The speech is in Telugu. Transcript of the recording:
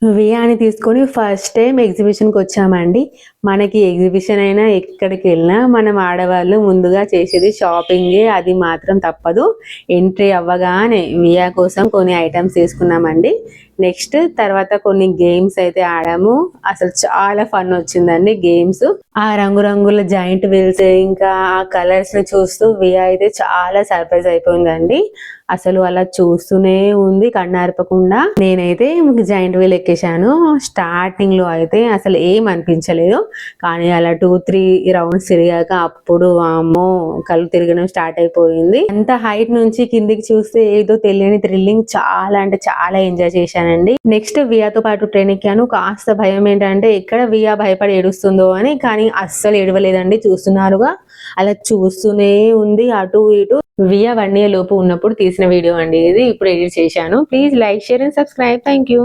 వియాని తీసుకొని ఫస్ట్ టైం ఎగ్జిబిషన్‌కి వచ్చామండి. మనకి ఎగ్జిబిషన్ అయినా ఎక్కడికెళ్ళినా మనం ఆడవాళ్ళు ముందుగా చేసేది షాపింగే. అది మాత్రం తప్పదు. ఎంట్రీ అవ్వగానే వియా కోసం కొన్ని ఐటెమ్స్ తీసుకున్నామండి. నెక్స్ట్ తర్వాత కొన్ని గేమ్స్ అయితే ఆడాము. అసలు చాలా ఫన్ వచ్చిందండి గేమ్స్. ఆ రంగురంగుల జాయింట్ వీల్స్ ఇంకా ఆ కలర్స్‌ని చూస్తూ వియా అయితే చాలా సర్ప్రైజ్ అయిపోయిందండి. అసలు అలా చూస్తూనే ఉంది కన్నార్పకుండా. నేనైతే జాయింట్ వీల్ ఎక్కేశాను. స్టార్టింగ్‌లో అయితే అసలు ఏం అనిపించలేదు. కానీ అలా 2, 3 రౌండ్స్ తిరిగాక అప్పుడు వామ్మో! కళ్ళు తిరగడం స్టార్ట్ అయిపోయింది. అంత హైట్ నుంచి కిందికి చూస్తే ఏదో తెలియని థ్రిల్లింగ్ చాలా అంటే చాలా ఎంజాయ్ చేశానండి. నెక్స్ట్ వియాతో పాటు ట్రైన్ ఎక్కాను. కాస్త భయం ఏంటంటే ఎక్కడ వియా భయపడి ఏడుస్తుందో అని. కానీ అస్సలు ఏడవలేదండి చూస్తున్నారుగా. అలా చూస్తూనే ఉంది అటు ఇటు. వియా 1 ఇయర్ లోపు ఉన్నప్పుడు తీసిన వీడియో అండి ఇది. ఇప్పుడు ఎడిట్ చేశాను. Please like, share and subscribe. Thank you.